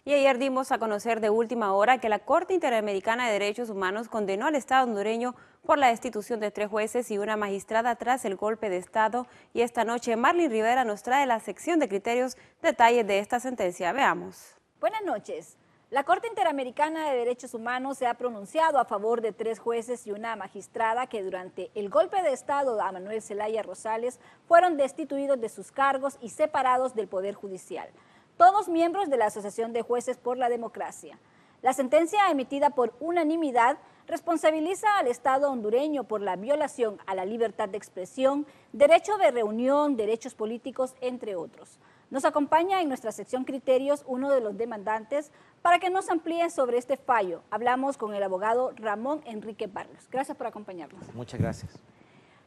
Y ayer dimos a conocer de última hora que la Corte Interamericana de Derechos Humanos condenó al Estado hondureño por la destitución de 3 jueces y una magistrada tras el golpe de Estado. Y esta noche Marlene Rivera nos trae la sección de criterios, detalles de esta sentencia. Veamos. Buenas noches. La Corte Interamericana de Derechos Humanos se ha pronunciado a favor de 3 jueces y una magistrada que durante el golpe de Estado a Manuel Zelaya Rosales fueron destituidos de sus cargos y separados del Poder Judicial. Todos miembros de la Asociación de Jueces por la Democracia. La sentencia emitida por unanimidad responsabiliza al Estado hondureño por la violación a la libertad de expresión, derecho de reunión, derechos políticos, entre otros. Nos acompaña en nuestra sección Criterios uno de los demandantes para que nos amplíe sobre este fallo. Hablamos con el abogado Ramón Enrique Barrios. Gracias por acompañarnos. Muchas gracias.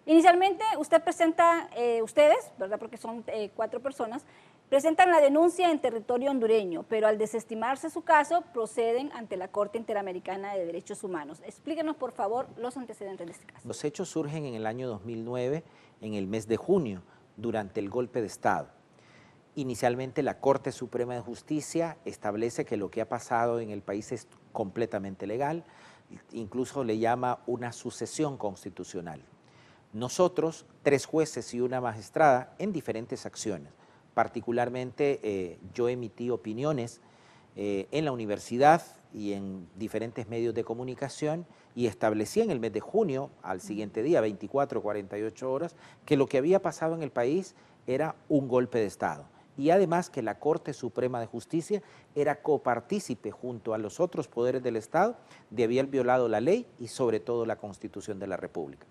Inicialmente, ustedes, ¿verdad? Porque son 4 personas, presentan la denuncia en territorio hondureño, pero al desestimarse su caso, proceden ante la Corte Interamericana de Derechos Humanos. Explíquenos, por favor, los antecedentes de este caso. Los hechos surgen en el año 2009, en el mes de junio, durante el golpe de Estado. Inicialmente, la Corte Suprema de Justicia establece que lo que ha pasado en el país es completamente legal, incluso le llama una sucesión constitucional. Nosotros, 3 jueces y una magistrada, en diferentes acciones, particularmente yo emití opiniones en la universidad y en diferentes medios de comunicación y establecí en el mes de junio, al siguiente día, 24 o 48 horas, que lo que había pasado en el país era un golpe de Estado. Y además que la Corte Suprema de Justicia era copartícipe junto a los otros poderes del Estado de haber violado la ley y sobre todo la Constitución de la República.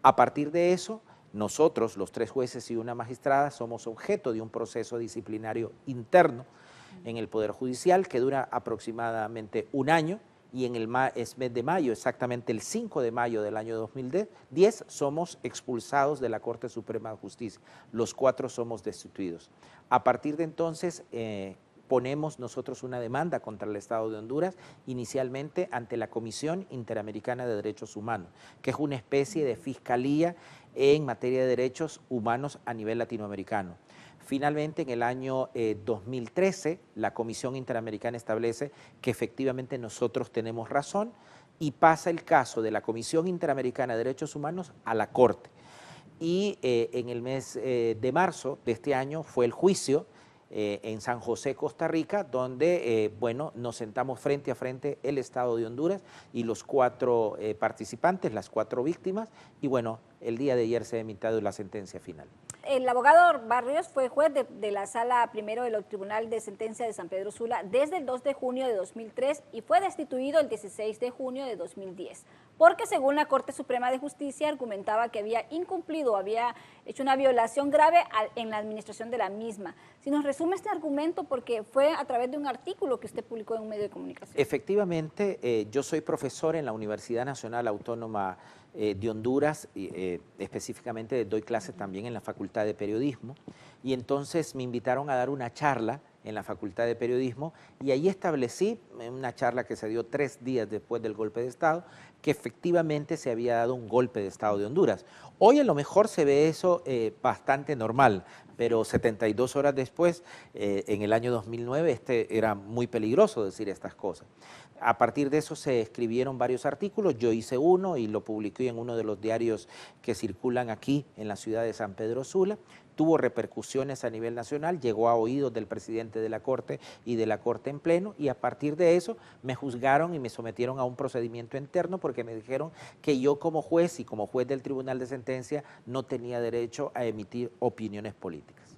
A partir de eso, nosotros, los 3 jueces y una magistrada, somos objeto de un proceso disciplinario interno en el Poder Judicial que dura aproximadamente un año y en el mes de mayo, exactamente el 5 de mayo del año 2010, somos expulsados de la Corte Suprema de Justicia. Los 4 somos destituidos. A partir de entonces, ponemos nosotros una demanda contra el Estado de Honduras, inicialmente ante la Comisión Interamericana de Derechos Humanos, que es una especie de fiscalía en materia de derechos humanos a nivel latinoamericano. Finalmente, en el año 2013, la Comisión Interamericana establece que efectivamente nosotros tenemos razón y pasa el caso de la Comisión Interamericana de Derechos Humanos a la Corte. Y en el mes de marzo de este año fue el juicio en San José, Costa Rica, donde nos sentamos frente a frente el Estado de Honduras y los 4 participantes, las 4 víctimas, y bueno, el día de ayer se ha emitido la sentencia final. El abogado Barrios fue juez de la Sala Primero del Tribunal de Sentencia de San Pedro Sula desde el 2 de junio de 2003 y fue destituido el 16 de junio de 2010, porque según la Corte Suprema de Justicia argumentaba que había incumplido, había hecho una violación grave en la administración de la misma. Si nos resume este argumento, porque fue a través de un artículo que usted publicó en un medio de comunicación. Efectivamente, yo soy profesor en la Universidad Nacional Autónoma de Honduras, específicamente doy clases también en la Facultad de Periodismo, y entonces me invitaron a dar una charla en la Facultad de Periodismo y ahí establecí, una charla que se dio 3 días después del golpe de Estado, que efectivamente se había dado un golpe de Estado de Honduras. Hoy a lo mejor se ve eso bastante normal, pero 72 horas después, en el año 2009, era muy peligroso decir estas cosas. A partir de eso se escribieron varios artículos, yo hice uno y lo publiqué en uno de los diarios que circulan aquí en la ciudad de San Pedro Sula, tuvo repercusiones a nivel nacional, llegó a oídos del presidente de la Corte y de la Corte en pleno, y a partir de eso me juzgaron y me sometieron a un procedimiento interno porque me dijeron que yo como juez y como juez del Tribunal de Sentencia no tenía derecho a emitir opiniones políticas.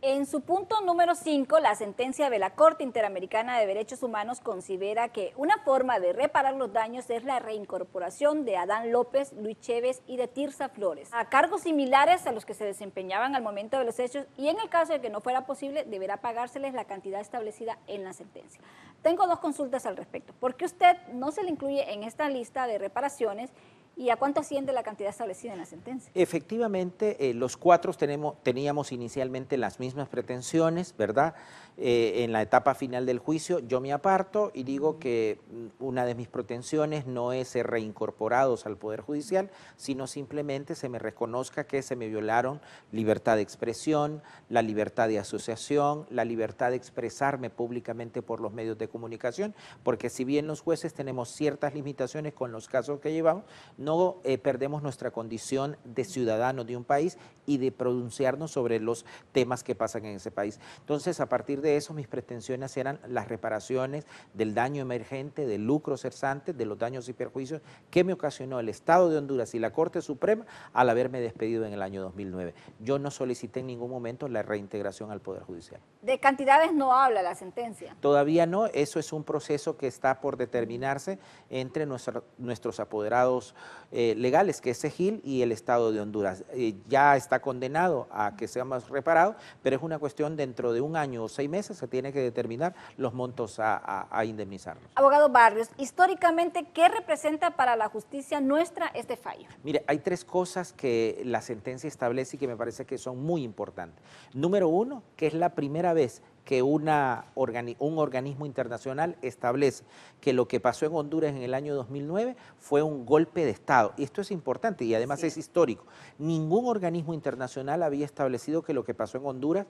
En su punto número 5, la sentencia de la Corte Interamericana de Derechos Humanos considera que una forma de reparar los daños es la reincorporación de Adán López, Luis Chévez y de Tirsa Flores a cargos similares a los que se desempeñaban al momento de los hechos y en el caso de que no fuera posible deberá pagárseles la cantidad establecida en la sentencia. Tengo 2 consultas al respecto. ¿Por qué usted no se le incluye en esta lista de reparaciones ¿Y a cuánto asciende la cantidad establecida en la sentencia? Efectivamente, los cuatro teníamos inicialmente las mismas pretensiones, ¿verdad? En la etapa final del juicio yo me aparto y digo que una de mis pretensiones no es ser reincorporados al Poder Judicial, sino simplemente se me reconozca que se me violaron libertad de expresión, la libertad de asociación, la libertad de expresarme públicamente por los medios de comunicación, porque si bien los jueces tenemos ciertas limitaciones con los casos que llevamos, no perdemos nuestra condición de ciudadanos de un país y de pronunciarnos sobre los temas que pasan en ese país. Entonces, a partir de eso, mis pretensiones eran las reparaciones del daño emergente, del lucro cesante, de los daños y perjuicios que me ocasionó el Estado de Honduras y la Corte Suprema al haberme despedido en el año 2009. Yo no solicité en ningún momento la reintegración al Poder Judicial. De cantidades no habla la sentencia. Todavía no, eso es un proceso que está por determinarse entre nuestros apoderados legales, que es CEGIL y el Estado de Honduras. Ya está condenado a que seamos reparados, pero es una cuestión dentro de un año o 6 meses se tiene que determinar los montos a indemnizarnos. Abogado Barrios, históricamente, ¿qué representa para la justicia nuestra este fallo? Mire, hay 3 cosas que la sentencia establece y que me parece que son muy importantes. Número 1, que es la primera vez que un organismo internacional establece que lo que pasó en Honduras en el año 2009 fue un golpe de Estado. Y esto es importante y además es histórico. Ningún organismo internacional había establecido que lo que pasó en Honduras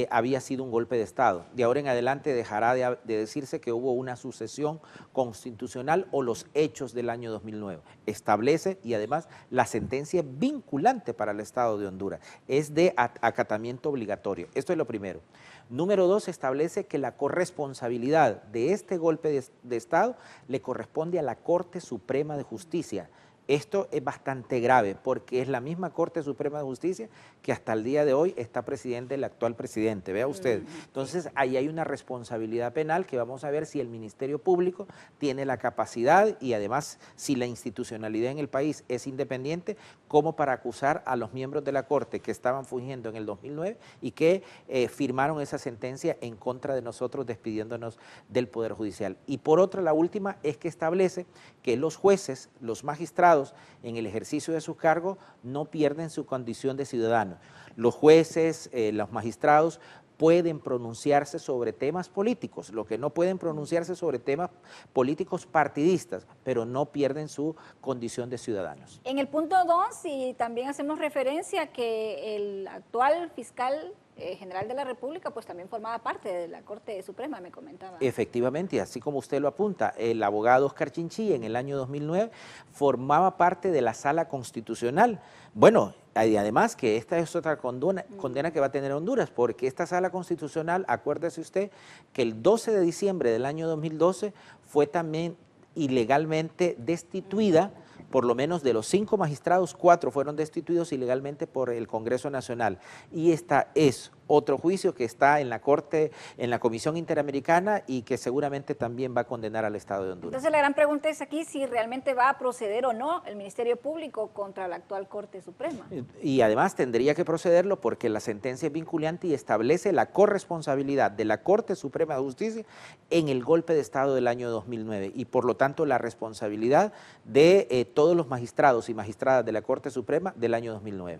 había sido un golpe de Estado. De ahora en adelante dejará de decirse que hubo una sucesión constitucional o los hechos del año 2009. Establece y además la sentencia es vinculante para el Estado de Honduras. Es de acatamiento obligatorio. Esto es lo primero. Número 2, establece que la corresponsabilidad de este golpe de Estado le corresponde a la Corte Suprema de Justicia. Esto es bastante grave porque es la misma Corte Suprema de Justicia que hasta el día de hoy está presidente el actual presidente, vea usted. Entonces, ahí hay una responsabilidad penal que vamos a ver si el Ministerio Público tiene la capacidad y además si la institucionalidad en el país es independiente como para acusar a los miembros de la Corte que estaban fungiendo en el 2009 y que firmaron esa sentencia en contra de nosotros despidiéndonos del Poder Judicial. Y por otra, la última es que establece que los jueces, los magistrados, en el ejercicio de su cargo no pierden su condición de ciudadanos. Los jueces, los magistrados pueden pronunciarse sobre temas políticos, lo que no pueden pronunciarse sobre temas políticos partidistas, pero no pierden su condición de ciudadanos. En el punto 2, y también hacemos referencia a que el actual fiscal general de la República, pues también formaba parte de la Corte Suprema, me comentaba. Efectivamente, así como usted lo apunta, el abogado Oscar Chinchilla en el año 2009 formaba parte de la Sala Constitucional. Bueno, y además que esta es otra condena que va a tener Honduras, porque esta Sala Constitucional, acuérdese usted, que el 12 de diciembre del año 2012 fue también ilegalmente destituida. Por lo menos de los 5 magistrados, 4 fueron destituidos ilegalmente por el Congreso Nacional. Y esta es otro juicio que está en la Corte, en la Comisión Interamericana y que seguramente también va a condenar al Estado de Honduras. Entonces la gran pregunta es aquí si realmente va a proceder o no el Ministerio Público contra la actual Corte Suprema. Y además tendría que procederlo porque la sentencia es vinculante y establece la corresponsabilidad de la Corte Suprema de Justicia en el golpe de Estado del año 2009 y por lo tanto la responsabilidad de todos los magistrados y magistradas de la Corte Suprema del año 2009.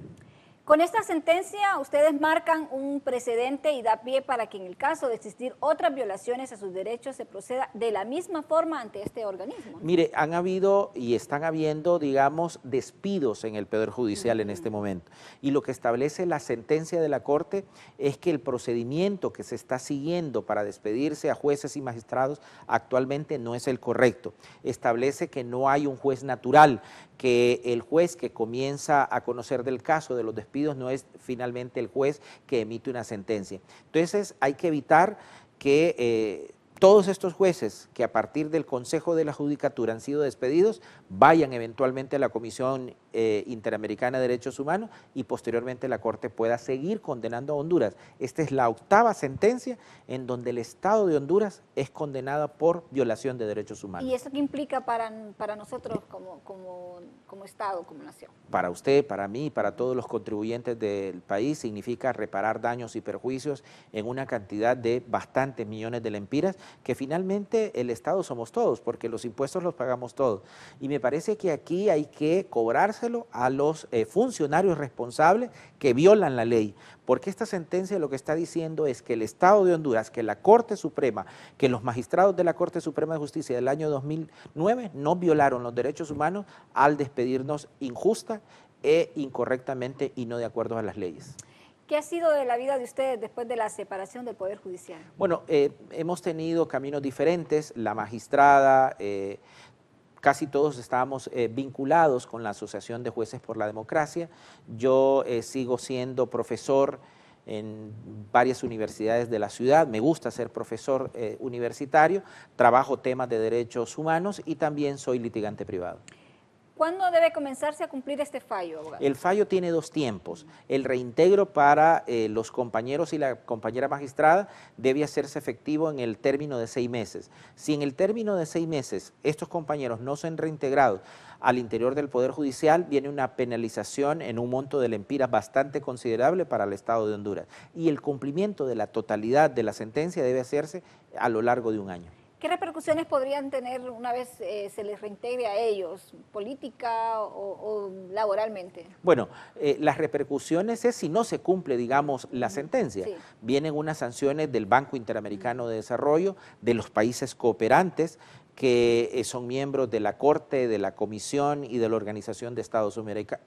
Con esta sentencia, ustedes marcan un precedente y da pie para que en el caso de existir otras violaciones a sus derechos se proceda de la misma forma ante este organismo. Mire, han habido y están habiendo, digamos, despidos en el Poder Judicial en este momento. Y lo que establece la sentencia de la Corte es que el procedimiento que se está siguiendo para despedirse a jueces y magistrados actualmente no es el correcto. Establece que no hay un juez natural, que el juez que comienza a conocer del caso de los despidos no es finalmente el juez que emite una sentencia. Entonces hay que evitar que todos estos jueces que a partir del Consejo de la Judicatura han sido despedidos vayan eventualmente a la Comisión Interamericana de Derechos Humanos y posteriormente la Corte pueda seguir condenando a Honduras. Esta es la 8ª sentencia en donde el Estado de Honduras es condenado por violación de derechos humanos. ¿Y eso qué implica para nosotros como Estado, como nación? Para usted, para mí, para todos los contribuyentes del país significa reparar daños y perjuicios en una cantidad de bastantes millones de lempiras que finalmente el Estado somos todos, porque los impuestos los pagamos todos. Y me parece que aquí hay que cobrárselo a los funcionarios responsables que violan la ley, porque esta sentencia lo que está diciendo es que el Estado de Honduras, que la Corte Suprema, que los magistrados de la Corte Suprema de Justicia del año 2009 no violaron los derechos humanos al despedirnos injusta e incorrectamente y no de acuerdo a las leyes. ¿Qué ha sido de la vida de ustedes después de la separación del Poder Judicial? Bueno, hemos tenido caminos diferentes, la magistrada, casi todos estábamos vinculados con la Asociación de Jueces por la Democracia. Yo sigo siendo profesor en varias universidades de la ciudad, me gusta ser profesor universitario, trabajo temas de derechos humanos y también soy litigante privado. ¿Cuándo debe comenzarse a cumplir este fallo, abogado? El fallo tiene dos tiempos. El reintegro para los compañeros y la compañera magistrada debe hacerse efectivo en el término de 6 meses. Si en el término de 6 meses estos compañeros no se han reintegrado al interior del Poder Judicial, viene una penalización en un monto de lempiras bastante considerable para el Estado de Honduras. Y el cumplimiento de la totalidad de la sentencia debe hacerse a lo largo de un año. ¿Qué repercusiones podrían tener una vez se les reintegre a ellos, política o laboralmente? Bueno, las repercusiones es si no se cumple, digamos, la sentencia. Sí. Vienen unas sanciones del Banco Interamericano de Desarrollo, de los países cooperantes, que son miembros de la Corte, de la Comisión y de la Organización de Estados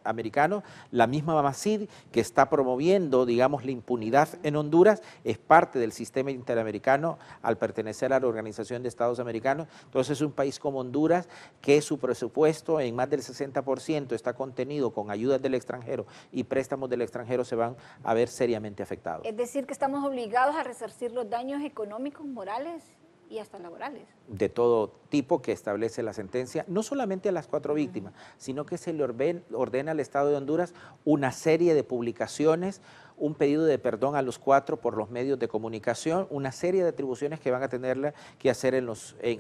Americanos. La misma MACID, que está promoviendo, digamos, la impunidad en Honduras, es parte del sistema interamericano al pertenecer a la Organización de Estados Americanos. Entonces, un país como Honduras, que su presupuesto en más del 60% está contenido con ayudas del extranjero y préstamos del extranjero, se van a ver seriamente afectados. Es decir, que estamos obligados a resarcir los daños económicos, morales y hasta laborales. De todo tipo que establece la sentencia, no solamente a las 4 víctimas, sino que se le ordena al Estado de Honduras una serie de publicaciones, un pedido de perdón a los 4 por los medios de comunicación, una serie de atribuciones que van a tener que hacer en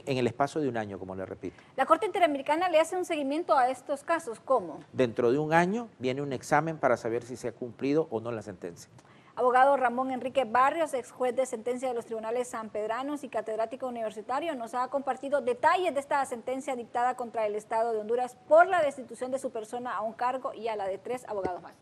el espacio de un año, como le repito. La Corte Interamericana le hace un seguimiento a estos casos, ¿cómo? Dentro de un año viene un examen para saber si se ha cumplido o no la sentencia. Abogado Ramón Enrique Barrios, ex juez de sentencia de los tribunales sanpedranos y catedrático universitario, nos ha compartido detalles de esta sentencia dictada contra el Estado de Honduras por la destitución de su persona a un cargo y a la de 3 abogados más.